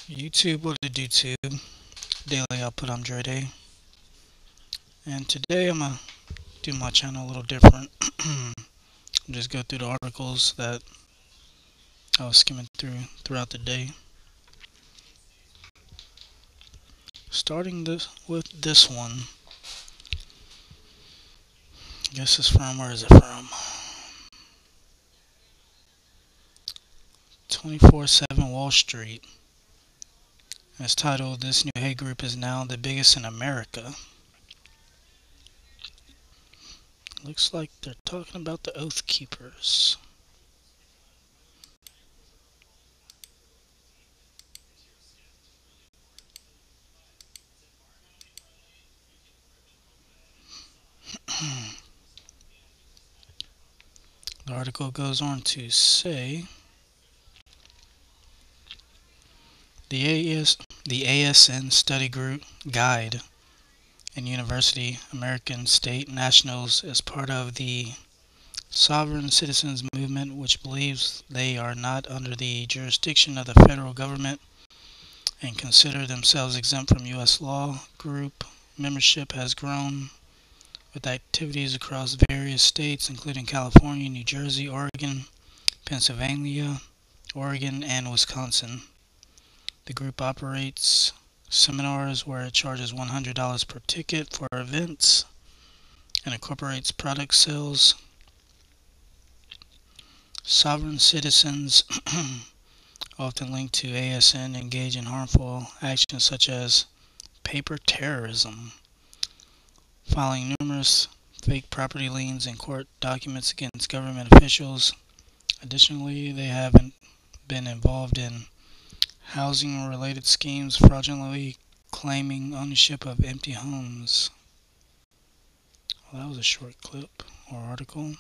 YouTube, what it do tube? Daily output, I'm Dre Day. And today I'm gonna do my channel a little different. Just go through the articles that I was skimming through throughout the day. Starting with this one. I guess it's from, where is it from? 24/7 Wall Street. And it's titled, "This new hate group is now the biggest in America." Looks like they're talking about the Oath Keepers. The article goes on to say the ASN Study Group Guide and University American State Nationals is part of the sovereign citizens movement, which believes they are not under the jurisdiction of the federal government and consider themselves exempt from U.S. law. Group membership has grown with activities across various states, including California, New Jersey, Oregon, Pennsylvania, Oregon, and Wisconsin. The group operates seminars where it charges $100 per ticket for events and incorporates product sales. Sovereign citizens often linked to ASN engage in harmful actions such as paper terrorism, filing numerous fake property liens and court documents against government officials. Additionally, they have been involved in housing-related schemes, fraudulently claiming ownership of empty homes. Well, that was a short clip or article.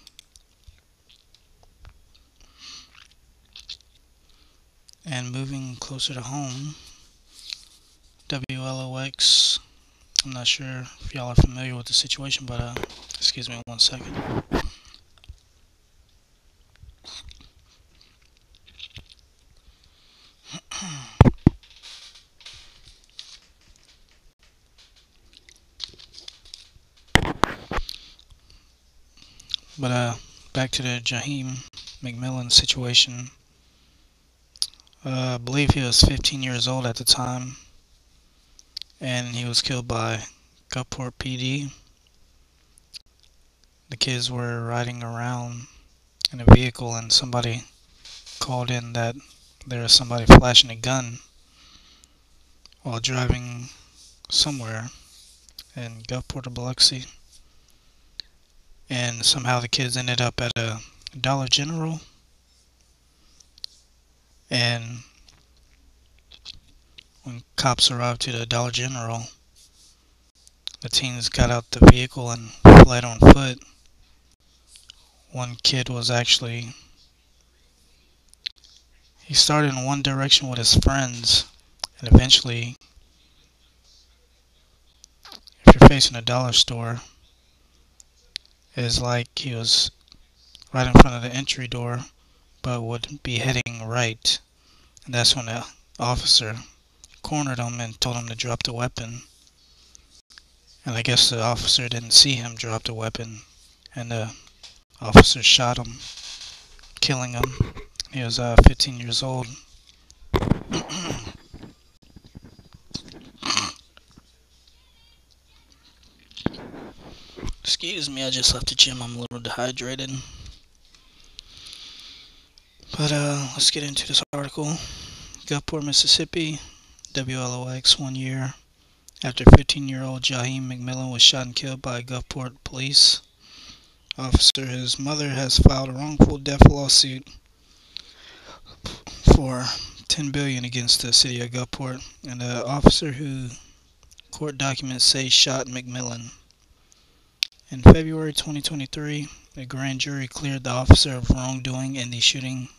And moving closer to home, WLOX, I'm not sure if y'all are familiar with the situation, but excuse me 1 second. But back to the Jaheim McMillan situation. I believe he was 15 years old at the time, and he was killed by Gulfport PD. The kids were riding around in a vehicle, and somebody called in that there was somebody flashing a gun while driving somewhere in Gulfport or Biloxi. And somehow the kids ended up at a Dollar General, and when cops arrived to the Dollar General, the teens got out the vehicle and fled on foot. One kid was actually, he started in one direction with his friends, and eventually, if you're facing a dollar store, it's like he was right in front of the entry door, but would be heading right. And that's when the officer cornered him and told him to drop the weapon. And I guess the officer didn't see him drop the weapon, and the officer shot him, killing him. He was 15 years old. Excuse me, I just left the gym. I'm a little dehydrated. But let's get into this article. Gulfport, Mississippi, WLOX, 1 year after 15-year-old Jaheim McMillan was shot and killed by Gulfport police officer. His mother has filed a wrongful death lawsuit for $10 billion against the city of Gulfport and the officer who court documents say shot McMillan. In February 2023, a grand jury cleared the officer of wrongdoing in the shooting,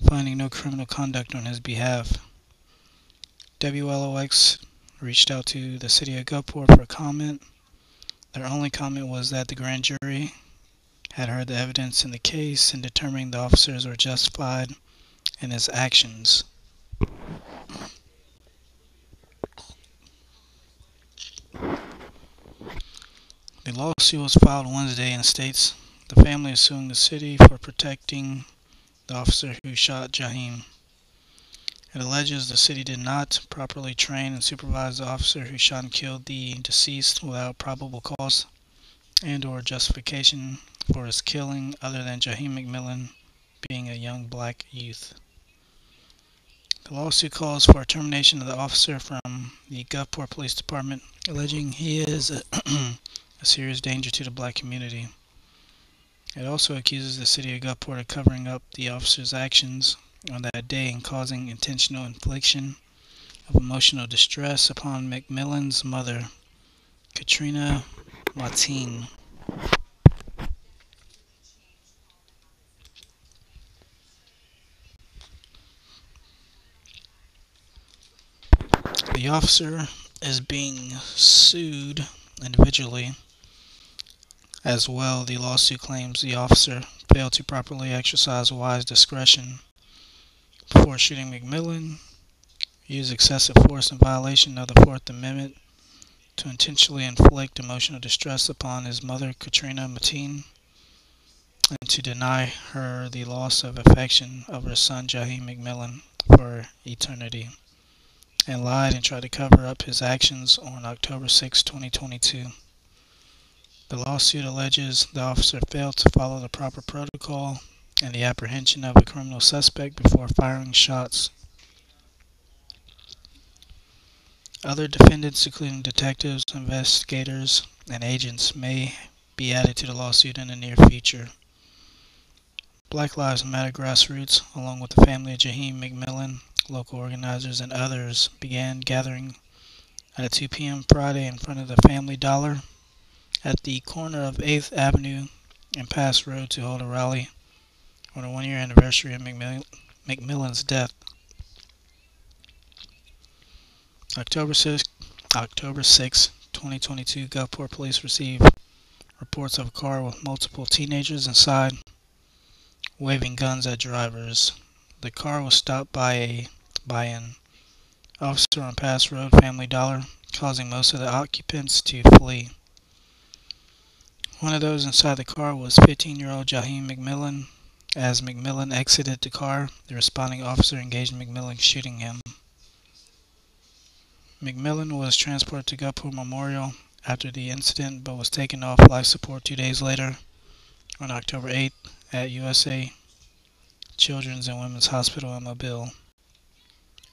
finding no criminal conduct on his behalf. WLOX reached out to the city of Gulfport for a comment. Their only comment was that the grand jury had heard the evidence in the case and determined the officers were justified in his actions. A lawsuit was filed Wednesday and states the family is suing the city for protecting the officer who shot Jaheim. It alleges the city did not properly train and supervise the officer who shot and killed the deceased without probable cause and or justification for his killing other than Jaheim McMillan being a young black youth. The lawsuit calls for termination of the officer from the Gulfport Police Department, alleging he is a serious danger to the black community. It also accuses the city of Gulfport of covering up the officer's actions on that day and causing intentional infliction of emotional distress upon McMillan's mother, Katrina Martin. The officer is being sued individually as well. The lawsuit claims the officer failed to properly exercise wise discretion before shooting McMillan, used excessive force in violation of the Fourth Amendment to intentionally inflict emotional distress upon his mother, Katrina Martin, and to deny her the loss of affection of her son, Jaheim McMillan, for eternity, and lied and tried to cover up his actions on October 6, 2022. The lawsuit alleges the officer failed to follow the proper protocol in the apprehension of a criminal suspect before firing shots. Other defendants, including detectives, investigators, and agents, may be added to the lawsuit in the near future. Black Lives Matter grassroots, along with the family of Jaheim McMillan, local organizers, and others, began gathering at 2 p.m. Friday in front of the Family Dollar at the corner of 8th Avenue and Pass Road to hold a rally on the one-year anniversary of McMillan's death. October 6, 2022, Gulfport police received reports of a car with multiple teenagers inside waving guns at drivers. The car was stopped by an officer on Pass Road, Family Dollar, causing most of the occupants to flee. One of those inside the car was 15-year-old Jaheim McMillan. As McMillan exited the car, the responding officer engaged McMillan, shooting him. McMillan was transported to Gulfport Memorial after the incident, but was taken off life support 2 days later on October 8th at USA Children's and Women's Hospital in Mobile.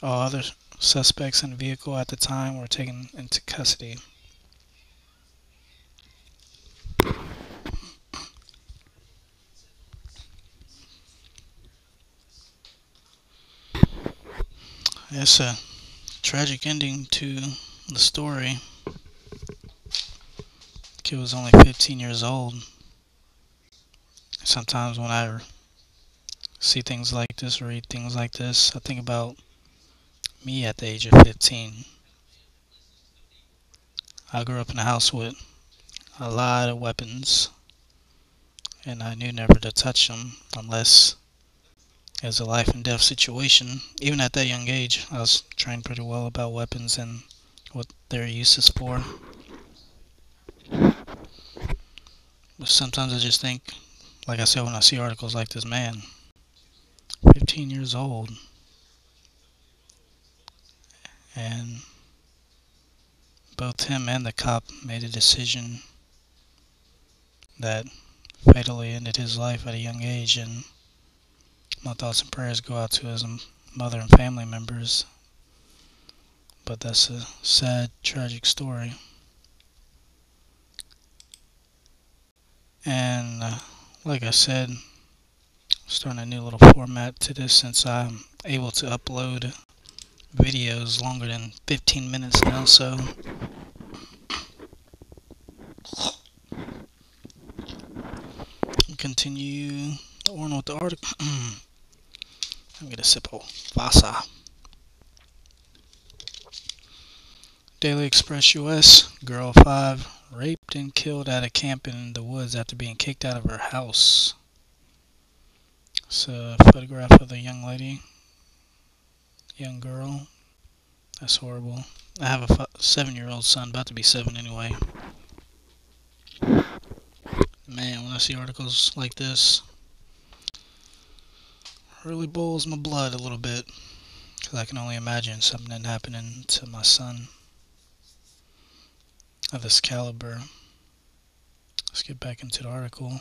All other suspects in the vehicle at the time were taken into custody. It's a tragic ending to the story. The kid was only 15 years old. Sometimes when I see things like this or read things like this, I think about me at the age of 15. I grew up in a house with a lot of weapons, and I knew never to touch them unless it was a life and death situation. Even at that young age, I was trained pretty well about weapons and what their use is for. But sometimes I just think, like I said, when I see articles like this, man, 15 years old, and both him and the cop made a decision that fatally ended his life at a young age, and my thoughts and prayers go out to his mother and family members. But that's a sad, tragic story. And like I said, starting a new little format to this since I'm able to upload videos longer than 15 minutes now, so continue on with the article. I'm gonna sip of Vasa. Daily Express US, girl 5 raped and killed at a camp in the woods after being kicked out of her house. It's a photograph of the young lady, young girl. That's horrible. I have a 7-year-old son, about to be 7 anyway. Man, when I see articles like this, it really boils my blood a little bit. Because I can only imagine something happening to my son of this caliber. Let's get back into the article.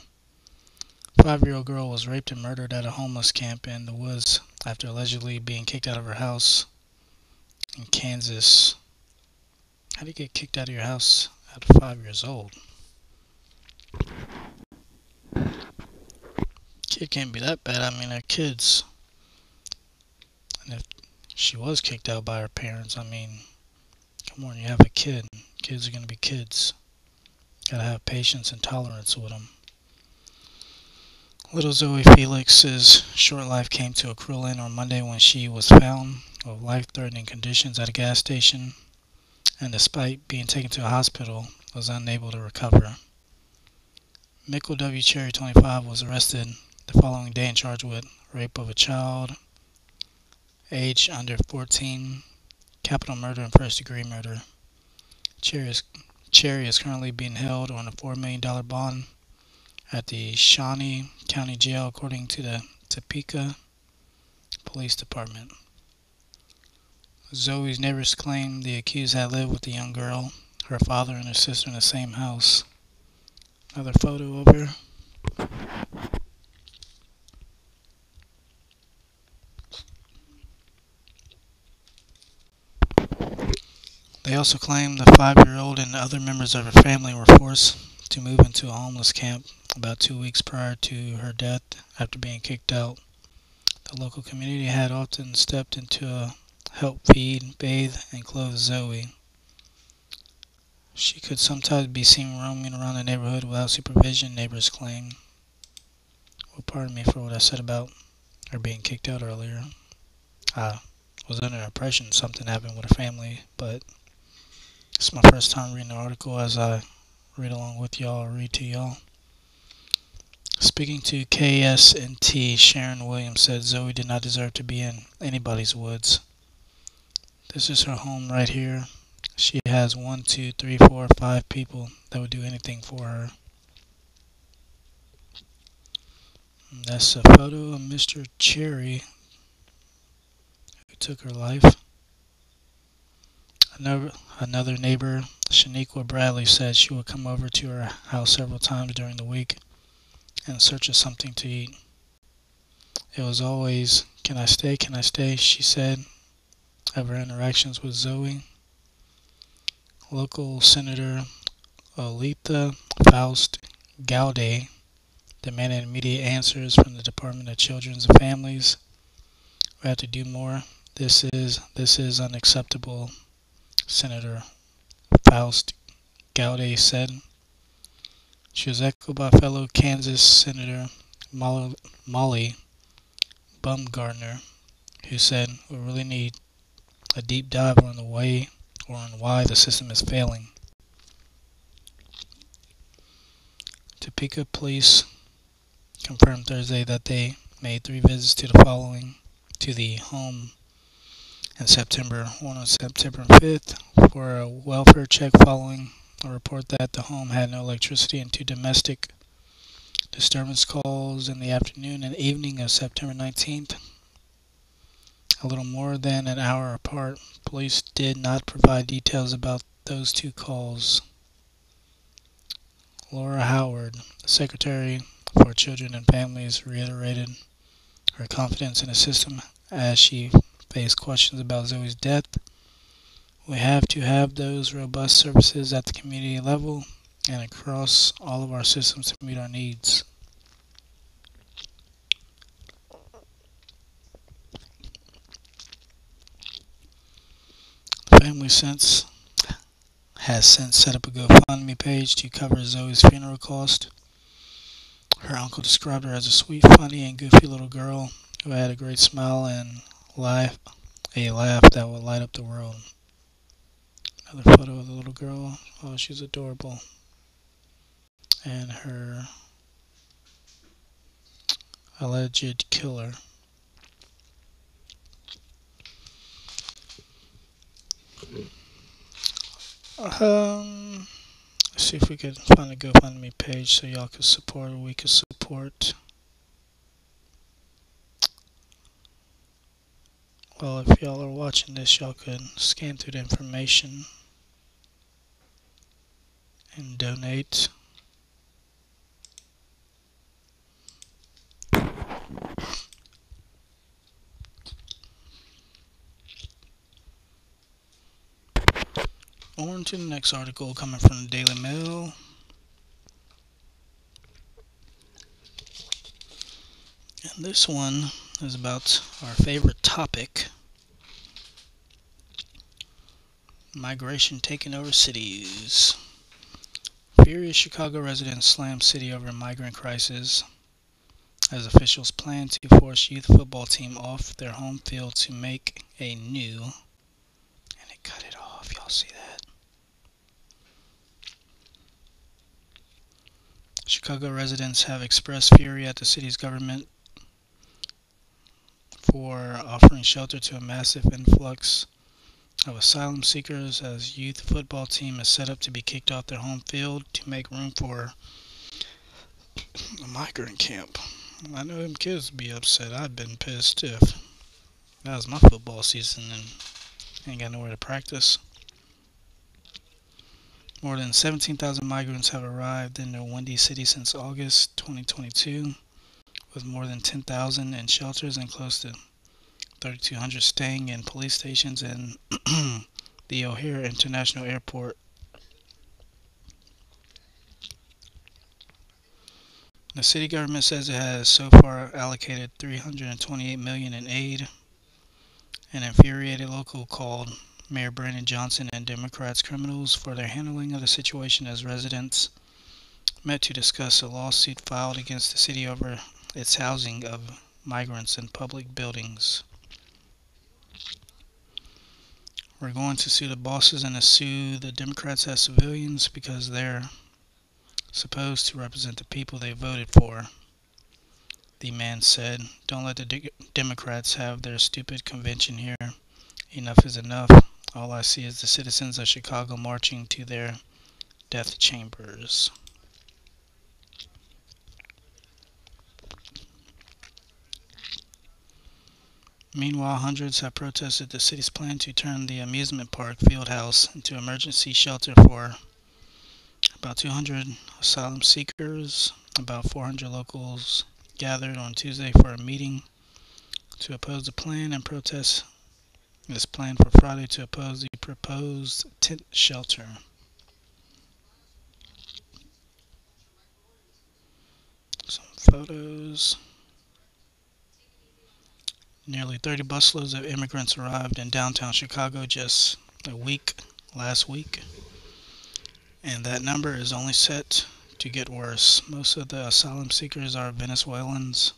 5-year-old girl was raped and murdered at a homeless camp in the woods after allegedly being kicked out of her house in Kansas. How do you get kicked out of your house at 5 years old? Kid can't be that bad. I mean, they're kids. And if she was kicked out by her parents, I mean, come on, you have a kid. Kids are going to be kids. Gotta have patience and tolerance with them. Little Zoe Felix's short life came to a cruel end on Monday when she was found with life-threatening conditions at a gas station, and despite being taken to a hospital, was unable to recover. Michael W. Cherry, 25, was arrested the following day and charged with rape of a child, age under 14, capital murder, and first-degree murder. Cherry is currently being held on a $4 million bond at the Shawnee County Jail, according to the Topeka Police Department. Zoe's neighbors claimed the accused had lived with the young girl, her father, and her sister in the same house. Another photo of her. They also claimed the 5-year-old and other members of her family were forced to move into a homeless camp about 2 weeks prior to her death after being kicked out. The local community had often stepped in to help feed, bathe, and clothe Zoe. She could sometimes be seen roaming around the neighborhood without supervision, neighbors claim. Well, pardon me for what I said about her being kicked out earlier. I was under the impression something happened with her family, but it's my first time reading the article as I read along with y'all or read to y'all. Speaking to KSNT, Sharon Williams said Zoe did not deserve to be in anybody's woods. This is her home right here. She has 1, 2, 3, 4, 5 people that would do anything for her. And that's a photo of Mr. Cherry, who took her life. Another neighbor, Shaniqua Bradley, said she would come over to her house several times during the week in search of something to eat. It was always, can I stay, she said, of her interactions with Zoe. Local Senator Aletha Faust Gaudet demanded immediate answers from the Department of Children's and Families. We have to do more. This is unacceptable, Senator Faust Gaudet said. She was echoed by fellow Kansas Senator Molly Baumgartner, who said we really need a deep dive on the way or on why the system is failing. Topeka police confirmed Thursday that they made 3 visits to the home in September. One on September 5th for a welfare check following a report that the home had no electricity, and 2 domestic disturbance calls in the afternoon and evening of September 19th. A little more than an hour apart, police did not provide details about those 2 calls. Laura Howard, Secretary for Children and Families, reiterated her confidence in the system as she faced questions about Zoe's death. We have to have those robust services at the community level and across all of our systems to meet our needs. Family has since set up a GoFundMe page to cover Zoe's funeral cost. Her uncle described her as a sweet, funny, and goofy little girl who had a great smile and a laugh that would light up the world. Another photo of the little girl. Oh, she's adorable. And her alleged killer. Let's see if we could find a GoFundMe page so y'all could support, or we could support. Well, if y'all are watching this, y'all could scan through the information and donate. On to the next article coming from the Daily Mail. And this one is about our favorite topic: migration taking over cities. Furious Chicago residents slam city over migrant crisis as officials plan to force youth football team off their home field to make a new, and it cut it off, y'all see that? Chicago residents have expressed fury at the city's government for offering shelter to a massive influx of asylum seekers as youth football team is set up to be kicked off their home field to make room for a migrant camp. I know them kids would be upset. I'd been pissed if that was my football season and ain't got nowhere to practice. More than 17,000 migrants have arrived in the Windy City since August 2022, with more than 10,000 in shelters and close to 3,200 staying in police stations and the O'Hare International Airport. The city government says it has so far allocated $328 million in aid. An infuriated local called Mayor Brandon Johnson and Democrats criminals for their handling of the situation as residents met to discuss a lawsuit filed against the city over its housing of migrants in public buildings. We're going to sue the bosses and sue the Democrats as civilians because they're supposed to represent the people they voted for, the man said. Don't let the Democrats have their stupid convention here. Enough is enough. All I see is the citizens of Chicago marching to their death chambers. Meanwhile, hundreds have protested the city's plan to turn the amusement park Fieldhouse into emergency shelter for about 200 asylum seekers. About 400 locals gathered on Tuesday for a meeting to oppose the plan and protest this plan for Friday to oppose the proposed tent shelter. Some photos. Nearly 30 busloads of immigrants arrived in downtown Chicago just last week, and that number is only set to get worse. Most of the asylum seekers are Venezuelans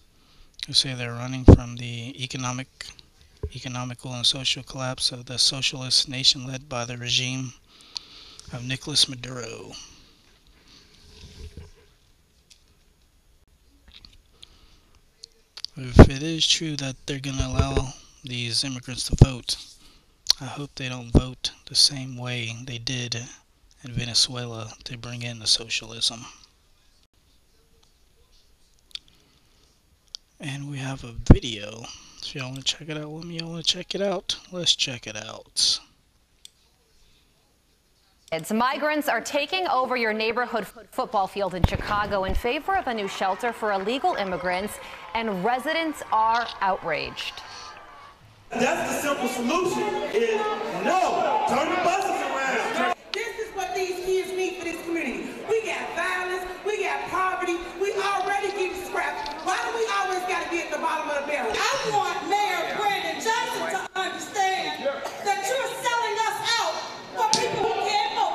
who say they're running from the economical and social collapse of the socialist nation led by the regime of Nicolas Maduro. If it is true that they're going to allow these immigrants to vote, I hope they don't vote the same way they did in Venezuela to bring in the socialism. And we have a video. If y'all want to check it out with me, y'all want to check it out? Let's check it out. Migrants are taking over your neighborhood football field in Chicago in favor of a new shelter for illegal immigrants, and residents are outraged. That's the simple solution, is no, turn the buses around. This is what these kids need for this community. We got violence, we got poverty, we already getting scrapped. Why do we always got to be at the bottom of the barrel? I want Mayor Brandon Johnson to understand that you're selling us out for people who can't vote.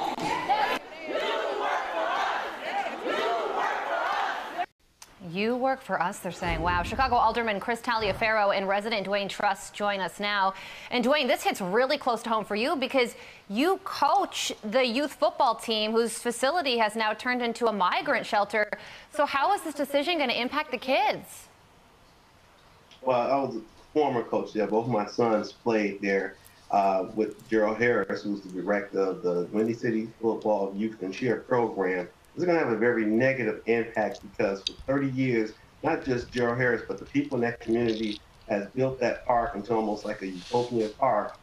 You work for us, they're saying. Wow. Chicago Alderman Chris Taliaferro and resident Dwayne Truss join us now. And Dwayne, this hits really close to home for you because you coach the youth football team whose facility has now turned into a migrant shelter. So how is this decision going to impact the kids? Well, I was a former coach there. Both my sons played there. with Gerald Harris, who's the director of the Windy City Football Youth and Cheer Program, is going to have a very negative impact because for 30 years, not just Gerald Harris, but the people in that community has built that park into almost like a utopian park.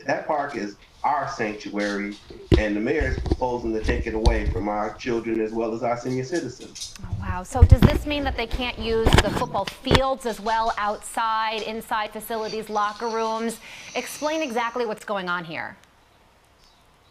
That park is our sanctuary, and the mayor is proposing to take it away from our children as well as our senior citizens. Oh, wow. So does this mean that they can't use the football fields as well, outside, inside facilities, locker rooms? Explain exactly what's going on here.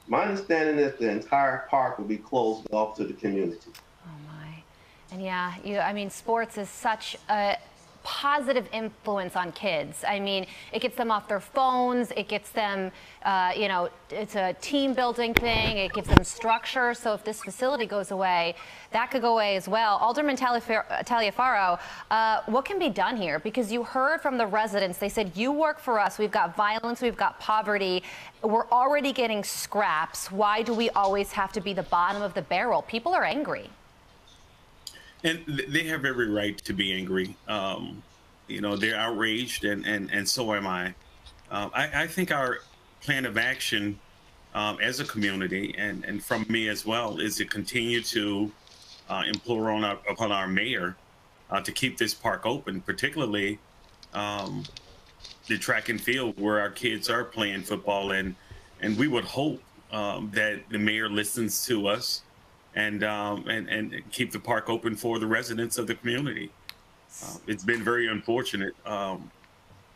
My understanding is the entire park will be closed off to the community. Oh my. And yeah, I mean, sports is such a positive influence on kids. I mean, it gets them off their phones. It gets them, it's a team building thing. It gives them structure. So if this facility goes away, that could go away as well. Alderman Taliaferro, what can be done here? Because you heard from the residents. They said, you work for us. We've got violence. We've got poverty. We're already getting scraps. Why do we always have to be the bottom of the barrel? People are angry. And they have every right to be angry. They're outraged, and so am I. I think our plan of action as a community, and from me as well, is to continue to implore upon our mayor to keep this park open, particularly the track and field where our kids are playing football. And we would hope that the mayor listens to us and keep the park open for the residents of the community. It's been very unfortunate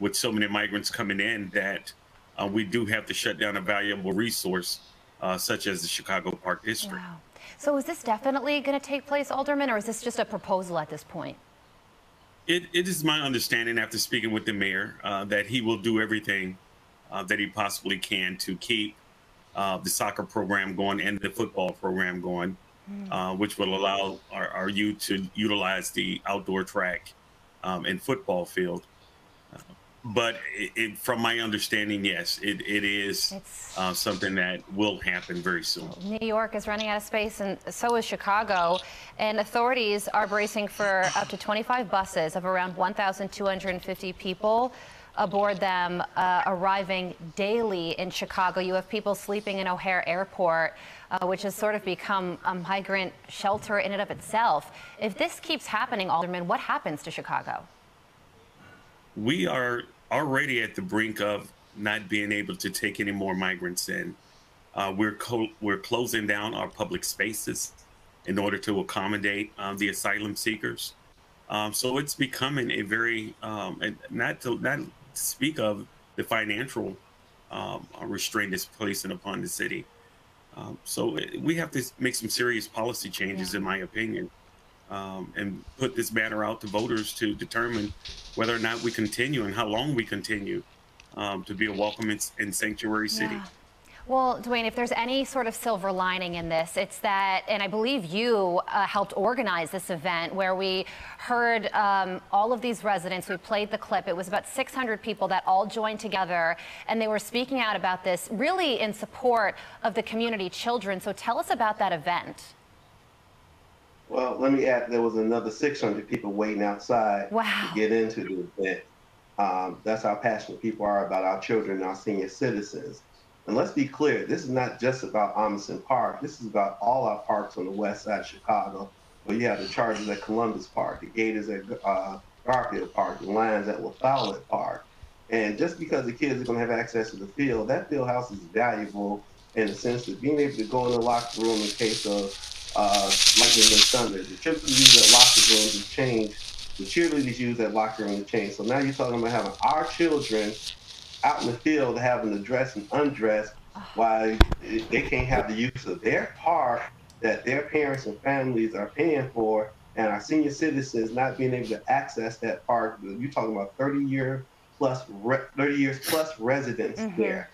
with so many migrants coming in that we do have to shut down a valuable resource such as the Chicago Park District. Wow. So is this definitely going to take place, Alderman, or is this just a proposal at this point? It is my understanding after speaking with the mayor that he will do everything that he possibly can to keep the soccer program going and the football program going. Which will allow our youth to utilize the outdoor track and football field. But from my understanding, yes, it is something that will happen very soon. New York is running out of space, and so is Chicago. And authorities are bracing for up to 25 buses of around 1,250 people aboard them arriving daily in Chicago. You have people sleeping in O'Hare Airport, which has sort of become a migrant shelter in and of itself. If this keeps happening, Alderman, what happens to Chicago? We are already at the brink of not being able to take any more migrants in. We're closing down our public spaces in order to accommodate the asylum seekers. So it's becoming a very, not to speak of the financial restraint that's placing upon the city. So we have to make some serious policy changes, in my opinion, and put this matter out to voters to determine whether or not we continue and how long we continue to be a welcome and sanctuary city. Well, Dwayne, if there's any sort of silver lining in this, it's that, and I believe you helped organize this event where we heard all of these residents. We played the clip. It was about 600 people that all joined together, and they were speaking out about this, really in support of the community children. So tell us about that event. Well, let me add, there was another 600 people waiting outside to get into the event. That's how passionate people are about our children and our senior citizens. And let's be clear, this is not just about Amundsen Park. This is about all our parks on the west side of Chicago, where you have the Chargers at Columbus Park, the Gators at Garfield Park, the Lions at LaFollette Park. And just because the kids are going to have access to the field, that field house is valuable in the sense of being able to go in the locker room in case of, like in the Thunder, the trips we use at locker rooms have changed. The cheerleaders use that locker room to change. So now you're talking about having our children out in the field having to dress and undress while they can't have the use of their park that their parents and families are paying for, and our senior citizens not being able to access that park. You're talking about 30 years plus residents there.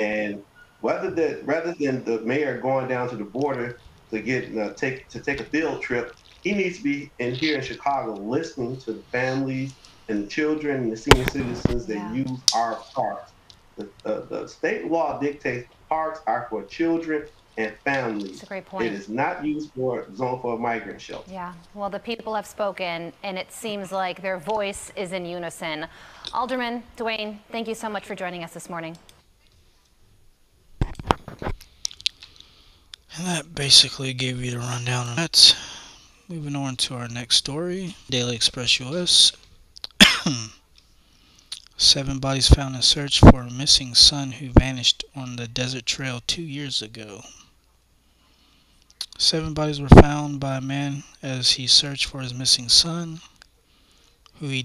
And rather than the mayor going down to the border to get take a field trip, he needs to be in here in Chicago listening to the families and the children and the senior citizens that use our parks. The state law dictates parks are for children and families. That's a great point. It is not used for zone for a migrant shelter. Yeah, well, the people have spoken, and it seems like their voice is in unison. Alderman Dwayne, thank you so much for joining us this morning. basically gave you the rundown on that. Moving on to our next story. Daily Express US. 7 bodies found in search for a missing son who vanished on the desert trail 2 years ago. 7 bodies were found by a man as he searched for his missing son, who he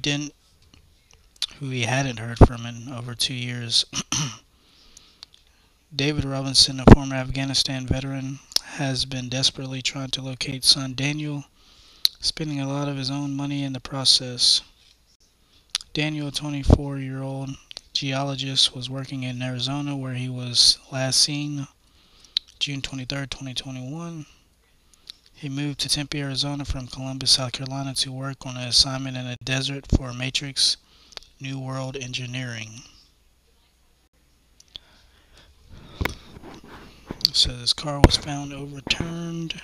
hadn't heard from in over 2 years. David Robinson, a former Afghanistan veteran, has been desperately trying to locate son Daniel, spending a lot of his own money in the process. Daniel, a 24-year-old geologist, was working in Arizona where he was last seen June 23, 2021. He moved to Tempe, Arizona from Columbus, South Carolina to work on an assignment in the desert for Matrix New World Engineering. So his car was found overturned.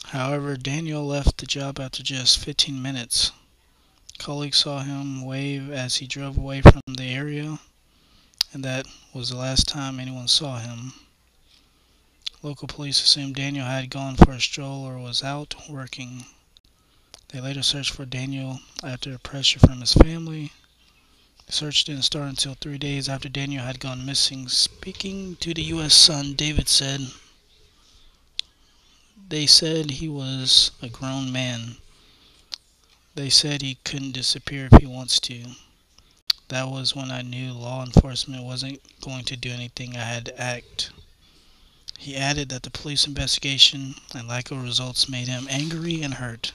However, Daniel left the job after just 15 minutes. Colleagues saw him wave as he drove away from the area, and that was the last time anyone saw him. Local police assumed Daniel had gone for a stroll or was out working. They later searched for Daniel after pressure from his family. The search didn't start until 3 days after Daniel had gone missing. Speaking to the U.S. Sun, David said, "They said he was a grown man. They said he couldn't disappear if he wants to. That was when I knew law enforcement wasn't going to do anything. I had to act." He added that the police investigation and lack of results made him angry and hurt,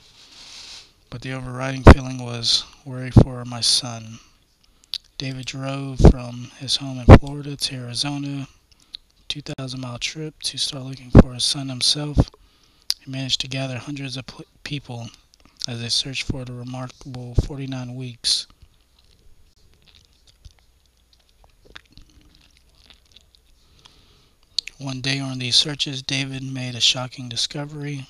but the overriding feeling was worry for my son. David drove from his home in Florida to Arizona, 2,000-mile trip to start looking for his son himself. He managed to gather hundreds of people as they searched for the remarkable 49 weeks. One day on these searches, David made a shocking discovery.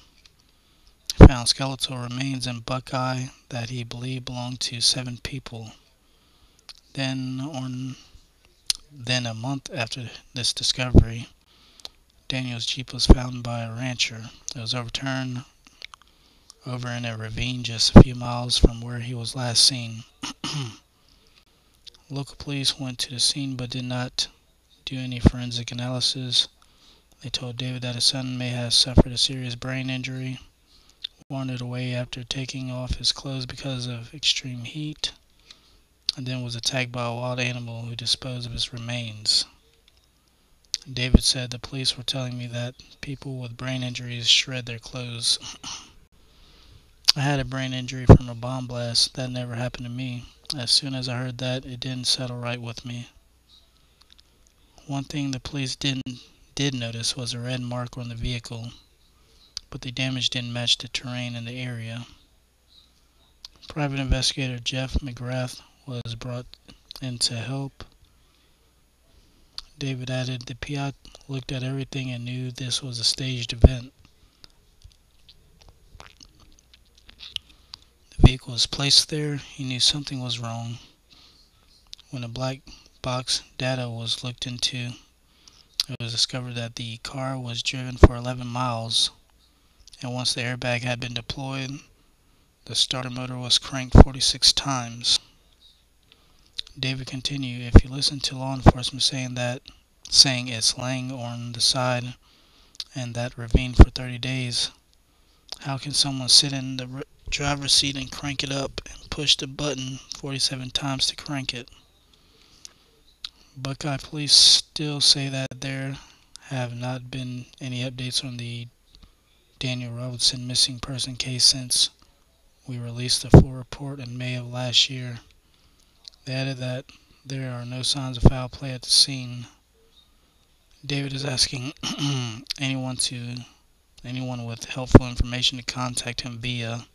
He found skeletal remains in Buckeye that he believed belonged to 7 people. Then a month after this discovery, Daniel's Jeep was found by a rancher. It was overturned over in a ravine just a few miles from where he was last seen. Local police went to the scene but did not do any forensic analysis. They told David that his son may have suffered a serious brain injury, wandered away after taking off his clothes because of extreme heat, and then was attacked by a wild animal who disposed of his remains. David said, "The police were telling me that people with brain injuries shred their clothes. I had a brain injury from a bomb blast. That never happened to me. As soon as I heard that, it didn't settle right with me." One thing the police did notice was a red mark on the vehicle, but the damage didn't match the terrain in the area. Private investigator Jeff McGrath was brought in to help. David added, "The PI looked at everything and knew this was a staged event. The vehicle was placed there. He knew something was wrong. When the black box data was looked into, it was discovered that the car was driven for 11 miles, and once the airbag had been deployed, the starter motor was cranked 46 times. David continued, "If you listen to law enforcement saying it's laying on the side in that ravine for 30 days, how can someone sit in the driver's seat and crank it up and push the button 47 times to crank it?" Buckeye police still say that there have not been any updates on the Daniel Robinson missing person case since we released the full report in May of last year. They added that there are no signs of foul play at the scene. David is asking anyone with helpful information to contact him via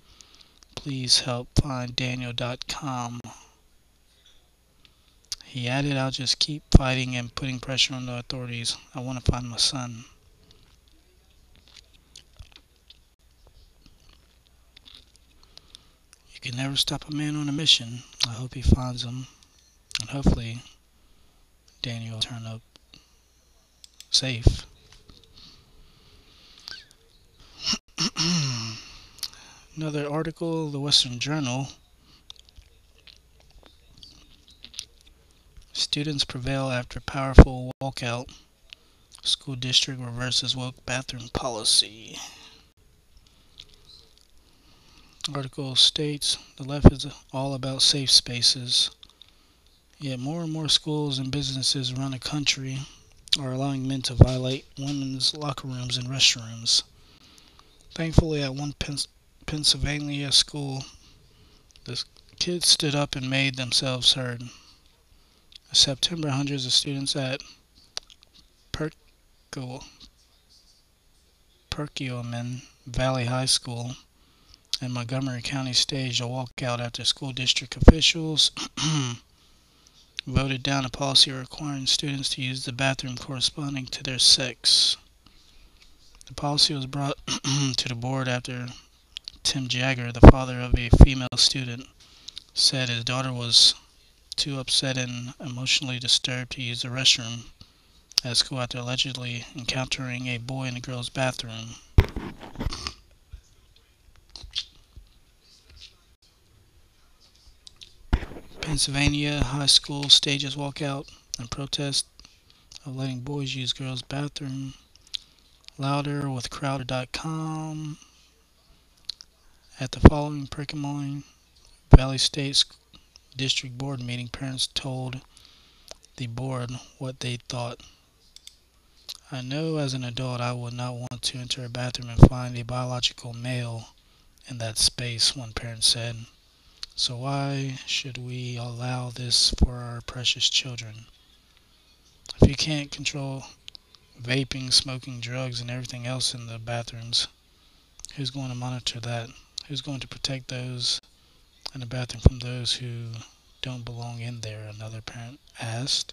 pleasehelpfinddaniel.com. He added, "I'll just keep fighting and putting pressure on the authorities. I want to find my son." You can never stop a man on a mission. I hope he finds him. And hopefully Daniel will turn up safe. Another article, the Western Journal. Students prevail after powerful walkout. School district reverses woke bathroom policy. Article states the left is all about safe spaces. Yet more and more schools and businesses around the country are allowing men to violate women's locker rooms and restrooms. Thankfully, at one Pennsylvania school, the kids stood up and made themselves heard. In September, hundreds of students at Perkiomen Valley High School in Montgomery County staged a walkout after school district officials voted down a policy requiring students to use the bathroom corresponding to their sex. The policy was brought to the board after Tim Jagger, the father of a female student, said his daughter was too upset and emotionally disturbed to use the restroom at school after allegedly encountering a boy in the girls' bathroom. Pennsylvania high school stages walkout in protest of letting boys use girls' bathroom. Louder with Crowder.com. At the following Perkiomen Valley State District Board meeting, parents told the board what they thought. I know as an adult I would not want to enter a bathroom and find a biological male in that space, one parent said. So why should we allow this for our precious children? If you can't control vaping, smoking, drugs, and everything else in the bathrooms, who's going to monitor that? Who's going to protect those in the bathroom from those who don't belong in there? Another parent asked.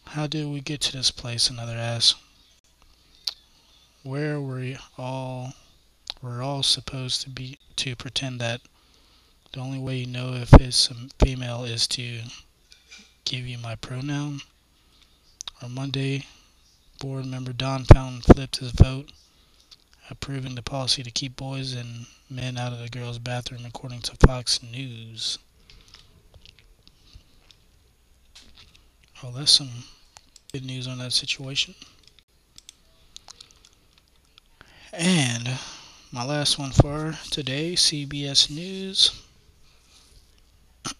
How did we get to this place? Another asked. Where we're all supposed to pretend that the only way you know if it's a female is to give you my pronoun? On Monday, board member Don Fountain flipped his vote, approving the policy to keep boys and men out of the girls' bathroom, according to Fox News. Well, that's some good news on that situation. And my last one for today, CBS News.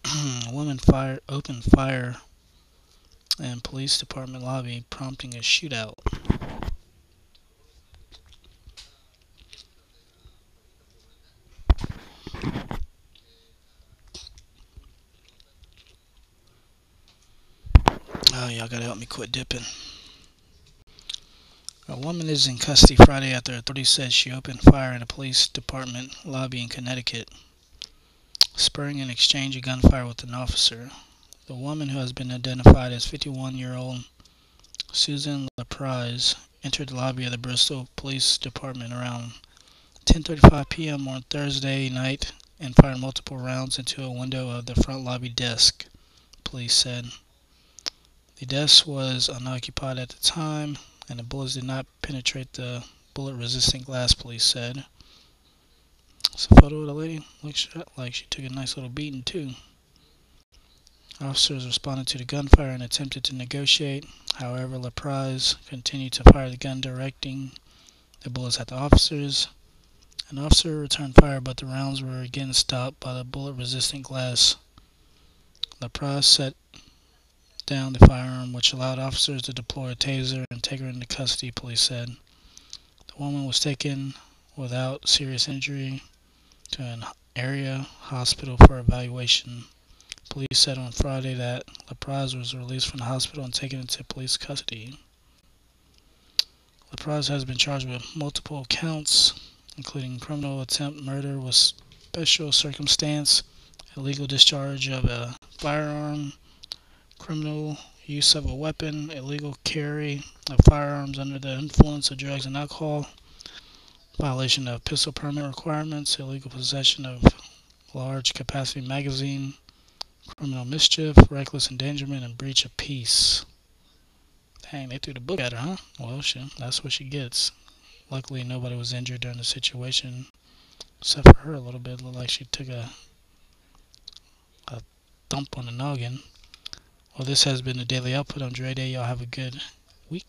A woman opened fire in police department lobby, prompting a shootout. Oh, y'all gotta help me quit dipping. A woman is in custody Friday after authorities said she opened fire in a police department lobby in Connecticut, spurring an exchange of gunfire with an officer. The woman, who has been identified as 51-year-old Susan LaPrise, entered the lobby of the Bristol Police Department around 10:35 p.m. on Thursday night and fired multiple rounds into a window of the front lobby desk, police said. The desk was unoccupied at the time, and the bullets did not penetrate the bullet-resistant glass, police said. It's a photo of the lady. Looks like she took a nice little beating, too. Officers responded to the gunfire and attempted to negotiate. However, LaPrise continued to fire the gun, directing the bullets at the officers. An officer returned fire, but the rounds were again stopped by the bullet-resistant glass. LaPrise set down the firearm, which allowed officers to deploy a taser and take her into custody, police said. The woman was taken without serious injury to an area hospital for evaluation. Police said on Friday that LaPrise was released from the hospital and taken into police custody. LaPrise has been charged with multiple counts, including criminal attempt murder with special circumstance, illegal discharge of a firearm, criminal use of a weapon, illegal carry of firearms under the influence of drugs and alcohol, violation of pistol permit requirements, illegal possession of large capacity magazine, criminal mischief, reckless endangerment, and breach of peace. Dang, they threw the book at her, huh? Well, that's what she gets. Luckily, nobody was injured during the situation, except for her a little bit. Looked like she took a thump on the noggin. Well, this has been the Daily Output. I'm Dre Day. Y'all have a good weekend.